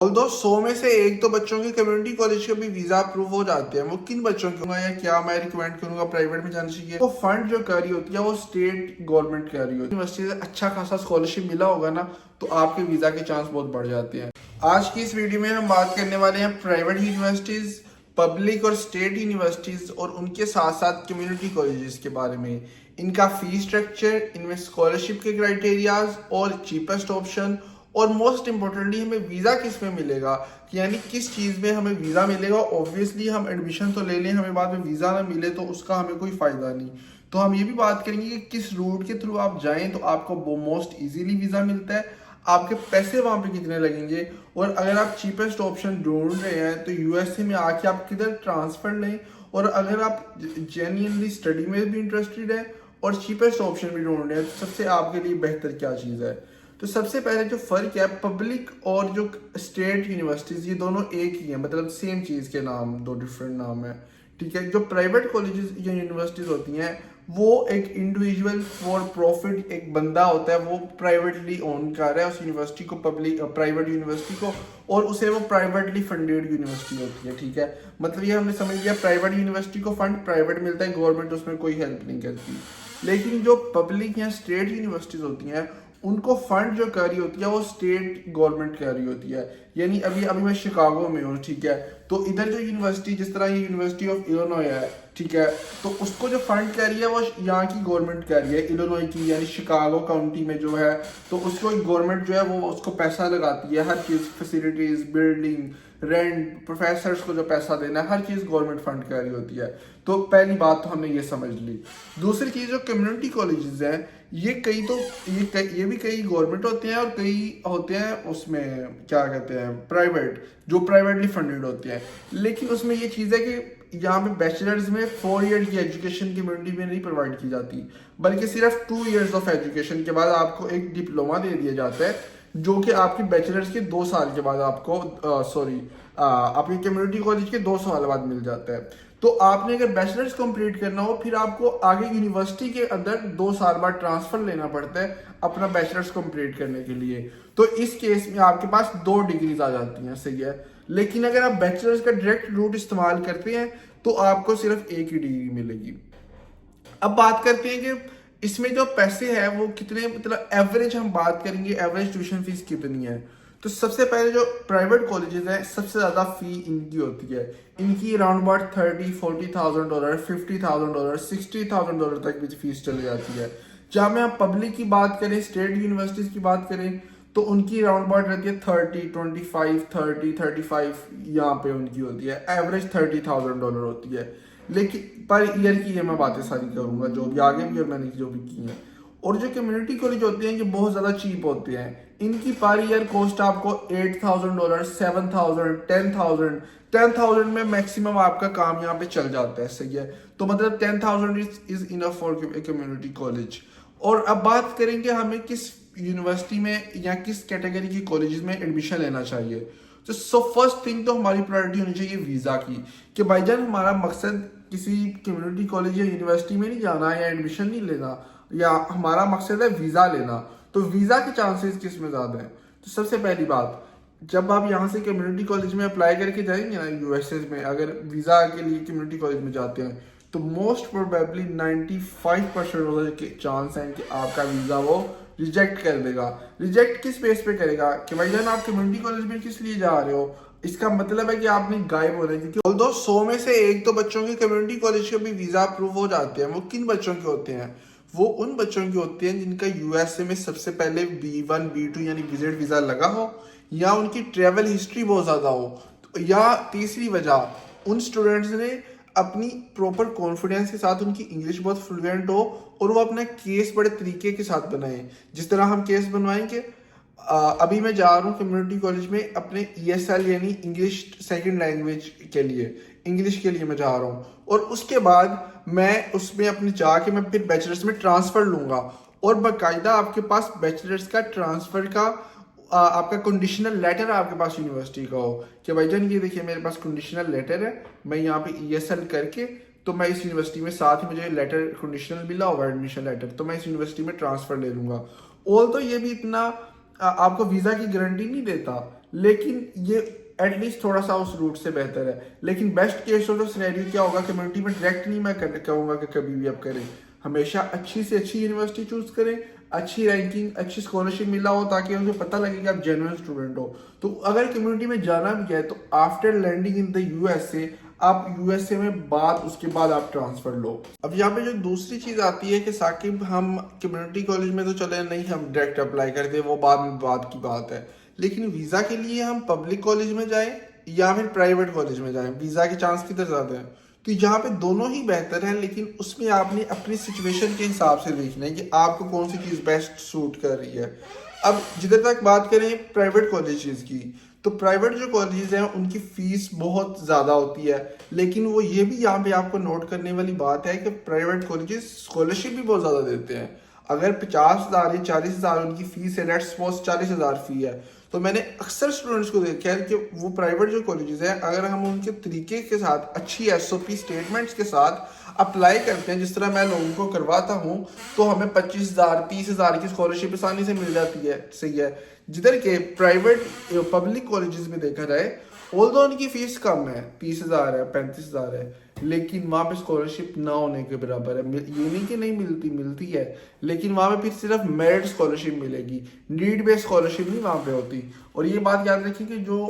Although 100 में से एक तो बच्चों के कम्युनिटी कॉलेज के भी वीजा अप्रूव हो जाते हैं। वो किन बच्चों के होंगे या क्या मैं रिकमेंड करूंगा प्राइवेट में जाना चाहिए? वो फंड जो कर रही होती है वो स्टेट गवर्नमेंट कर रही होती है। यूनिवर्सिटी से अच्छा खासा स्कॉलरशिप मिला होगा ना, तो आपके वीजा के चांस बहुत बढ़ जाते हैं। आज की इस वीडियो में हम बात करने वाले हैं प्राइवेट यूनिवर्सिटीज, पब्लिक और स्टेट यूनिवर्सिटीज और उनके साथ साथ कम्युनिटी कॉलेजेस के बारे में, इनका फी स्ट्रक्चर, इनमें स्कॉलरशिप के क्राइटेरियाज और चीपेस्ट ऑप्शन, और मोस्ट इंपॉर्टेंटली हमें वीज़ा किस में मिलेगा, यानी किस चीज़ में हमें वीज़ा मिलेगा। ऑब्वियसली हम एडमिशन तो ले लें, हमें बाद में वीज़ा ना मिले तो उसका हमें कोई फ़ायदा नहीं। तो हम ये भी बात करेंगे कि किस रूट के थ्रू आप जाएं तो आपको मोस्ट इजीली वीज़ा मिलता है, आपके पैसे वहाँ पे कितने लगेंगे, और अगर आप चीपेस्ट ऑप्शन ढूंढ रहे हैं तो यूएसए में आके आप किधर ट्रांसफ़र लें, और अगर आप जेन्युइनली स्टडी में भी इंटरेस्टेड है और चीपेस्ट ऑप्शन भी ढूंढ रहे हैं तो सबसे आपके लिए बेहतर क्या चीज़ है। तो सबसे पहले जो फ़र्क है, पब्लिक और जो स्टेट यूनिवर्सिटीज़ ये दोनों एक ही हैं, मतलब सेम चीज़ के नाम, दो डिफरेंट नाम है। ठीक है, जो प्राइवेट कॉलेजेस या यूनिवर्सिटीज़ होती हैं वो एक इंडिविजुअल फॉर प्रॉफिट एक बंदा होता है, वो प्राइवेटली ओन कर रहा है उस यूनिवर्सिटी को, पब्लिक प्राइवेट यूनिवर्सिटी को, और उसे वो प्राइवेटली फंडेड यूनिवर्सिटी होती है। ठीक है, मतलब ये हमने समझ लिया, प्राइवेट यूनिवर्सिटी को फंड प्राइवेट मिलता है, गवर्नमेंट उसमें कोई हेल्प नहीं करती। लेकिन जो पब्लिक या स्टेट यूनिवर्सिटीज़ होती हैं उनको फंड जो कर रही होती है वो स्टेट गवर्नमेंट कर रही होती है। यानी अभी अभी मैं शिकागो में हूँ, ठीक है, तो इधर जो यूनिवर्सिटी, जिस तरह ये यूनिवर्सिटी ऑफ इलिनॉय है, ठीक है, तो उसको जो फंड कर रही है वो यहाँ की गवर्नमेंट कर रही है, इलिनॉय की, यानी शिकागो काउंटी में जो है, तो उसको गवर्नमेंट जो है वो उसको पैसा लगाती है, हर चीज़, फैसिलिटीज, बिल्डिंग, रेंट, प्रोफेसर्स को जो पैसा देना है, हर चीज़ गवर्नमेंट फंड कर रही होती है। तो पहली बात तो हमने ये समझ ली। दूसरी चीज़, जो कम्युनिटी कॉलेजेस हैं, ये कई तो ये भी कई गवर्नमेंट होते हैं और कई होते हैं उसमें क्या कहते हैं प्राइवेट, जो प्राइवेटली फंडेड होते हैं। लेकिन उसमें ये चीज़ है कि यहाँ पे बैचलर्स में 4 ईयर की एजुकेशन कम्युनिटी में नहीं प्रोवाइड की जाती, बल्कि सिर्फ 2 ईयर्स ऑफ एजुकेशन के बाद आपको एक डिप्लोमा दे दिया जाता है, जो कि आपकी बैचलर्स के 2 साल के बाद आपको आपके कम्युनिटी कॉलेज के 2 साल बाद मिल जाता है। तो आपने अगर बैचलर्स कंप्लीट करना हो, फिर आपको आगे यूनिवर्सिटी के अंदर 2 साल बाद ट्रांसफर लेना पड़ता है अपना बैचलर्स कंप्लीट करने के लिए। तो इस केस में आपके पास 2 डिग्रीज आ जाती हैं, सही है। लेकिन अगर आप बैचलर्स का डायरेक्ट रूट इस्तेमाल करते हैं तो आपको सिर्फ एक ही डिग्री मिलेगी। अब बात करते हैं कि इसमें जो पैसे है वो कितने, मतलब एवरेज हम बात करेंगे, एवरेज ट्यूशन फीस कितनी है। तो सबसे पहले जो प्राइवेट कॉलेजेस हैं, सबसे ज़्यादा फ़ी इनकी होती है। इनकी अराउंड अबाउट $30,000-40,000, $50,000, $60,000 तक भी फीस चली जाती है। जहाँ में आप पब्लिक की बात करें, स्टेट यूनिवर्सिटीज़ की बात करें, तो उनकी अराउंड अबाउट रहती है 30, 25, 30, 35, यहाँ पे उनकी होती है, एवरेज $30,000 होती है। लेकिन पर ईयर की ये मैं बातें सारी करूंगा जो भी आगे भी और मैंने जो भी की हैं। और जो कम्युनिटी कॉलेज होते हैं ये बहुत ज़्यादा चीप होते हैं। इनकी पर ईयर कॉस्ट आपको $8,000, 7,000, 10,000, 10,000 में मैक्सिमम आपका काम यहाँ पे चल जाता है, सही है। तो मतलब 10,000 is enough for community college. और अब बात करेंगे हमें किस यूनिवर्सिटी में या किस कैटेगरी की कॉलेजेस में एडमिशन लेना चाहिए। तो फर्स्ट थिंग तो हमारी प्रायोरिटी होनी चाहिए वीज़ा की, कि भाईजान हमारा मकसद किसी कम्युनिटी कॉलेज या यूनिवर्सिटी में नहीं जाना या एडमिशन नहीं लेना, या हमारा मकसद है वीज़ा लेना। तो वीज़ा के चांसेस किस में ज़्यादा हैं? तो सबसे पहली बात, जब आप यहाँ से कम्युनिटी कॉलेज में अप्लाई करके जाएंगे ना यूएसए में, अगर वीज़ा के लिए कम्युनिटी कॉलेज में जाते हैं, तो मोस्ट प्रोबेबली 95% के चांस हैं कि आपका वीज़ा वो रिजेक्ट कर देगा। रिजेक्ट किस बेस पे करेगा कि भाईजान आप कम्युनिटी कॉलेज में किस लिए जा रहे हो, इसका मतलब है कि आपने गायब हो रहे हैं। क्योंकि ऑल्दो 100 में से एक तो बच्चों के कम्युनिटी कॉलेज के भी वीज़ा अप्रूव हो जाते हैं। वो किन बच्चों के होते हैं? वो उन बच्चों के होते हैं जिनका यूएसए में सबसे पहले B1 B2 यानी विजिट वीज़ा लगा हो, या उनकी ट्रेवल हिस्ट्री बहुत ज़्यादा हो, या तीसरी वजह, उन स्टूडेंट्स ने अपनी प्रॉपर कॉन्फिडेंस के साथ, उनकी इंग्लिश बहुत फ्लुएंट हो और वो अपना केस बड़े तरीके के साथ बनाए, जिस तरह हम केस बनवाएंगे। अभी मैं जा रहा हूँ कम्युनिटी कॉलेज में अपने ESL यानी इंग्लिश सेकंड लैंग्वेज के लिए, इंग्लिश के लिए मैं जा रहा हूँ, और उसके बाद मैं उसमें अपने जाके मैं फिर बैचलर्स में ट्रांसफ़र लूँगा, और बाकायदा आपके पास बैचलर्स का ट्रांसफ़र का आपका कंडीशनल लेटर आपके पास यूनिवर्सिटी का हो कि भाईजान ये देखिए मेरे पास कंडीशनल लेटर है, मैं यहाँ पे ESL करके तो मैं इस यूनिवर्सिटी में, साथ ही मुझे लेटर कंडीशनल मिला होगा एडमिशन लेटर, तो मैं इस यूनिवर्सिटी में ट्रांसफ़र ले लूँगा। ऑल तो ये भी इतना आपको वीज़ा की गारंटी नहीं देता, लेकिन ये एटलीस्ट थोड़ा सा उस रूट से बेहतर है। लेकिन बेस्ट केस ऑफ सिनेरियो क्या होगा, कम्युनिटी में डायरेक्ट नहीं मैं कहूँगा कि कभी भी आप करें, हमेशा अच्छी से अच्छी यूनिवर्सिटी चूज करें, अच्छी रैंकिंग अच्छी स्कॉलरशिप मिला हो, ताकि उनको पता लगे कि आप जेन्युइन स्टूडेंट हो। तो अगर कम्युनिटी में जाना भी है तो after landing in the USA आप यूएसए में बाद उसके बाद आप ट्रांसफर लो। अब यहाँ पे जो दूसरी चीज आती है कि साकिब हम कम्युनिटी कॉलेज में तो चले नहीं, हम डायरेक्ट अप्लाई करते वो बाद की बात है, लेकिन वीजा के लिए हम पब्लिक कॉलेज में जाएं या फिर प्राइवेट कॉलेज में जाएं, वीजा के चांस किधर ज्यादा है? तो यहाँ पे दोनों ही बेहतर है, लेकिन उसमें आपने अपनी सिचुएशन के हिसाब से देखना है कि आपको कौन सी चीज़ बेस्ट सूट कर रही है। अब जिधर तक बात करें प्राइवेट कॉलेजेस की, तो प्राइवेट जो कॉलेजेस हैं उनकी फीस बहुत ज़्यादा होती है, लेकिन वो ये भी यहाँ पे आपको नोट करने वाली बात है कि प्राइवेट कॉलेजेस स्कॉलरशिप भी बहुत ज़्यादा देते हैं। अगर 50,000 या 40,000 उनकी फीस है, लेट्स सपोज 40,000 फी है, तो मैंने अक्सर स्टूडेंट्स को देखा है कि वो प्राइवेट जो कॉलेजेस हैं अगर हम उनके तरीके के साथ अच्छी एसओपी स्टेटमेंट्स के साथ अप्लाई करते हैं, जिस तरह मैं लोगों को करवाता हूँ, तो हमें 25,000 30,000 की स्कॉलरशिप आसानी से मिल जाती है। सही है। जिधर के प्राइवेट पब्लिक कॉलेजेस में देखा जाए, ऑल्दो उनकी फीस कम है, 30,000 है 35,000 है, लेकिन वहाँ पे स्कॉलरशिप ना होने के बराबर है। ये नहीं कि नहीं मिलती है, लेकिन वहाँ पे फिर सिर्फ मेरिट स्कॉलरशिप मिलेगी, नीड बेस्ड स्कॉलरशिप नहीं वहाँ पे होती। और ये बात याद रखिए कि जो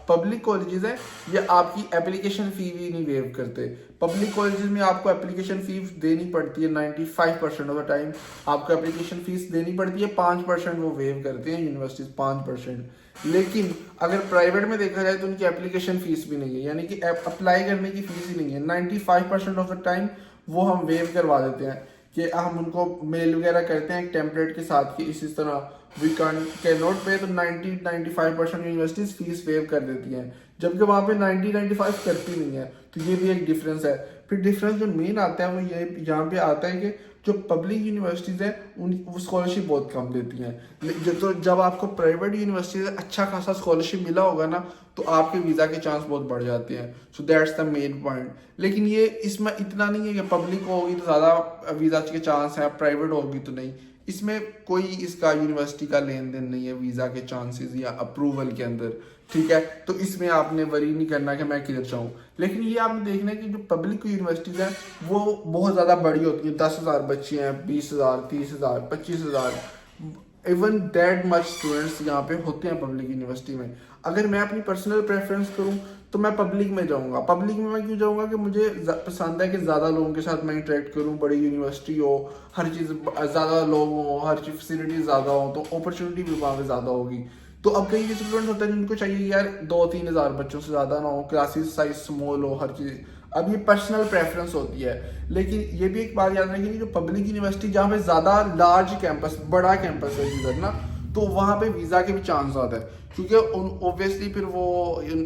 पब्लिक कॉलेजेस हैं ये आपकी एप्लीकेशन फ़ी भी नहीं वेव करते। पब्लिक कॉलेजेस में आपको एप्लीकेशन फीस देनी पड़ती है, 95% ऑफ द टाइम आपको एप्लीकेशन फीस देनी पड़ती है, 5% वो वेव करते हैं यूनिवर्सिटीज, 5%। लेकिन अगर प्राइवेट में देखा जाए तो उनकी एप्लीकेशन फीस भी नहीं है, यानी कि अप्लाई करने की फीस ही नहीं है। 95% ऑफ द टाइम वो हम वेव करवा देते हैं कि हम उनको मेल वगैरह करते हैं एक टेम्पलेट के साथ कि इसी तरह वी कैन नॉट पे, तो 90-95% यूनिवर्सिटीज फीस वेव कर देती हैं, जबकि वहाँ पे 90-95 करती नहीं है। तो ये भी एक डिफरेंस है। फिर डिफरेंस जो मेन आता है वो ये यहाँ पे आता है कि जो पब्लिक यूनिवर्सिटीज़ हैं उन वो स्कॉलरशिप बहुत कम देती हैं। तो जब आपको प्राइवेट यूनिवर्सिटी से अच्छा खासा स्कॉलरशिप मिला होगा ना, तो आपके वीज़ा के चांस बहुत बढ़ जाते हैं। So that's the main point. लेकिन ये इसमें इतना नहीं है कि पब्लिक होगी तो ज़्यादा वीज़ा के चांस हैं, प्राइवेट होगी तो नहीं। इसमें कोई इसका यूनिवर्सिटी का लेन देन नहीं है वीज़ा के चांसेस या अप्रूवल के अंदर। ठीक है, तो इसमें आपने वरी नहीं करना कि मैं किधर चाहूँ। लेकिन ये आपने देखना है कि जो पब्लिक यूनिवर्सिटीज़ हैं वो बहुत ज़्यादा बड़ी होती हैं, 10,000 बच्चे हैं, 20,000 30,000 25,000, इवन दैट मच स्टूडेंट्स यहाँ पे होते हैं पब्लिक यूनिवर्सिटी में। अगर मैं अपनी पर्सनल प्रेफरेंस करूँ तो मैं पब्लिक में जाऊँगा। पब्लिक में मैं क्यों जाऊँगा कि मुझे पसंद है कि ज़्यादा लोगों के साथ मैं इंटरेक्ट करूँ, बड़ी यूनिवर्सिटी हो, हर चीज़ ज़्यादा लोग हो, हर चीज़ फैसिलिटीज ज़्यादा हो, तो अपॉर्चुनिटी भी वहाँ पे ज़्यादा होगी। तो अब कई स्टूडेंट होते हैं जिनको चाहिए यार 2-3 हज़ार बच्चों से ज़्यादा ना हो, क्लासेस साइज स्मॉल हो, हर चीज़। अब ये पर्सनल प्रेफरेंस होती है। लेकिन ये भी एक बात याद रखिए कि जो पब्लिक यूनिवर्सिटी जहाँ पे ज़्यादा लार्ज कैंपस, बड़ा कैंपस है जिधर ना, तो वहाँ पे वीज़ा के भी चांस ज़्यादा है, क्योंकि ऑब्वियसली फिर वो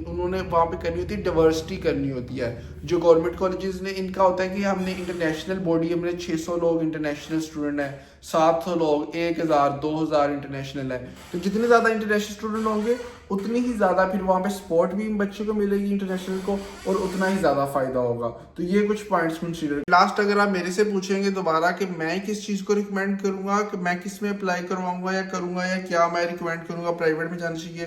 उन्होंने वहाँ पे करनी होती है, डाइवर्सिटी करनी होती है। जो गवर्नमेंट कॉलेजेस ने इनका होता है कि हमने इंटरनेशनल बॉडी, हमने 600 लोग इंटरनेशनल स्टूडेंट हैं, 700 लोग, 1,000 2,000 इंटरनेशनल है। तो जितने ज़्यादा इंटरनेशनल स्टूडेंट होंगे उतनी ही ज़्यादा फिर वहाँ पे सपोर्ट भी बच्चे को मिलेगी इंटरनेशनल को, और उतना ही ज़्यादा फायदा होगा। तो ये कुछ पॉइंट्स कंसीडर। लास्ट अगर आप मेरे से पूछेंगे दोबारा कि मैं किस चीज़ को रिकमेंड करूँगा, कि मैं किस में अप्लाई करवाऊँगा या करूँगा, या क्या मैं रिकमेंड करूँगा प्राइवेट में जाना चाहिए,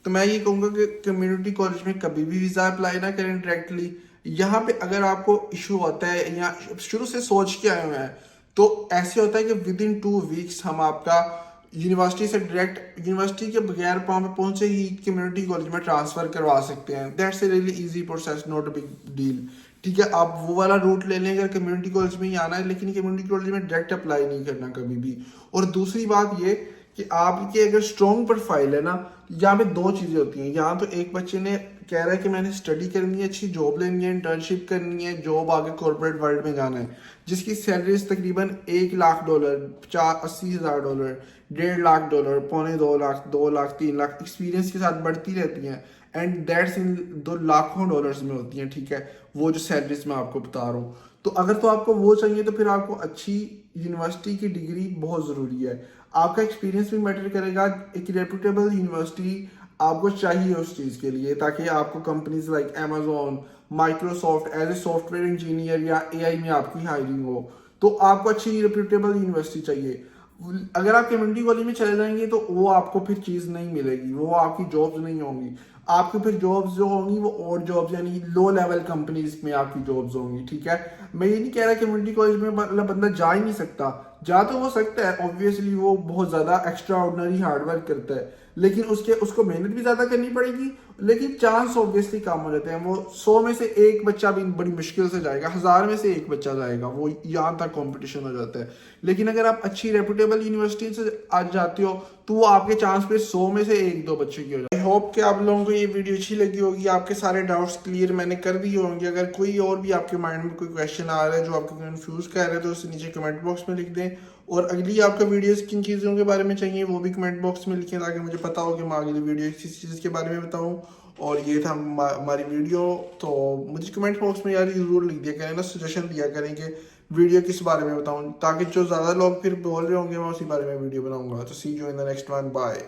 तो मैं ये कहूँगा कि कम्युनिटी कॉलेज में कभी भी वीज़ा अप्लाई ना करें डायरेक्टली। यहाँ पे अगर आपको इशू होता है या शुरू से सोच के आए हुए हैं, तो ऐसे होता है कि विद इन 2 वीक्स हम आपका यूनिवर्सिटी से डायरेक्ट, यूनिवर्सिटी के बगैर वहाँ पे पहुंचे ही कम्युनिटी कॉलेज में ट्रांसफर करवा सकते हैं। That's a really easy process, not a big deal. ठीक है, आप वो वाला रूट ले लें अगर कम्युनिटी कॉलेज में ही आना है, लेकिन कम्युनिटी कॉलेज में डायरेक्ट अप्लाई नहीं करना कभी भी। और दूसरी बात ये कि आपकी अगर स्ट्रॉन्ग प्रोफाइल है ना, यहाँ पे 2 चीज़ें होती हैं। यहाँ तो एक बच्चे ने कह रहा है कि मैंने स्टडी करनी है, अच्छी जॉब लेनी है, इंटर्नशिप करनी है, जॉब आगे कॉर्पोरेट वर्ल्ड में जाना है, जिसकी सैलरीज तकरीबन $1,00,000, $80,000, $1.5 लाख, $2.25 लाख, 2 लाख, 3 लाख एक्सपीरियंस के साथ बढ़ती रहती हैं, एंड दैट्स इन 2 लाखों डॉलर्स में होती हैं। ठीक है, वो जो सैलरीज मैं आपको बता रहा हूँ। तो अगर तो आपको वो चाहिए तो फिर आपको अच्छी यूनिवर्सिटी की डिग्री बहुत ज़रूरी है। आपका एक्सपीरियंस भी मैटर करेगा। एक रेपुटेबल यूनिवर्सिटी आपको चाहिए उस चीज़ के लिए, ताकि आपको companies like Amazon, Microsoft as a software engineer या एआई में आपकी हायरिंग हो। तो आपको अच्छी रेपुटेबल यूनिवर्सिटी चाहिए। अगर आप कम्युनिटी कॉलेज में चले जाएंगे तो वो आपको फिर चीज़ नहीं मिलेगी, वो आपकी जॉब्स नहीं होंगी। आपकी फिर जॉब्स जो होंगी वो और जॉब्स यानी लो लेवल कंपनीज में आपकी जॉब्स होंगी, ठीक है। मैं ये नहीं कह रहा कम्युनिटी कॉलेज में मतलब बंदा जा ही नहीं सकता, जा तो वो सकता है, ऑब्वियसली वो बहुत ज़्यादा एक्स्ट्रा ऑर्डिनरी हार्डवर्क करता है, लेकिन उसको मेहनत भी ज़्यादा करनी पड़ेगी, लेकिन चांस ऑब्वियसली कम हो जाते हैं। वो 100 में से एक बच्चा भी बड़ी मुश्किल से जाएगा, 1000 में से एक बच्चा जाएगा, वो यहाँ तक कंपटीशन हो जाता है। लेकिन अगर आप अच्छी रेपुटेबल यूनिवर्सिटी से आज जाते हो तो वो आपके चांस पे 100 में से एक दो बच्चे की हो जाए। आई होप कि आप लोगों को ये वीडियो अच्छी लगी होगी, आपके सारे डाउट्स क्लियर मैंने कर दिए होंगे। अगर कोई और भी आपके माइंड में कोई क्वेश्चन आ रहा है जो आपको कंफ्यूज कर रहा है तो उसे नीचे कमेंट बॉक्स में लिख दें, और अगली आपका वीडियोस किन चीज़ों के बारे में चाहिए वो भी कमेंट बॉक्स में लिखें, ताकि मुझे पता हो कि मैं अगली वीडियो किस चीज़ के बारे में बताऊँ। और ये था हमारी वीडियो, तो मुझे कमेंट बॉक्स में यार ज़रूर लिख दिया करें ना, सजेशन दिया करें कि वीडियो किस बारे में बताऊँ, ताकि जो ज़्यादा लोग फिर बोल रहे होंगे मैं उसी बारे में वीडियो बनाऊंगा। तो see you in the next one, bye.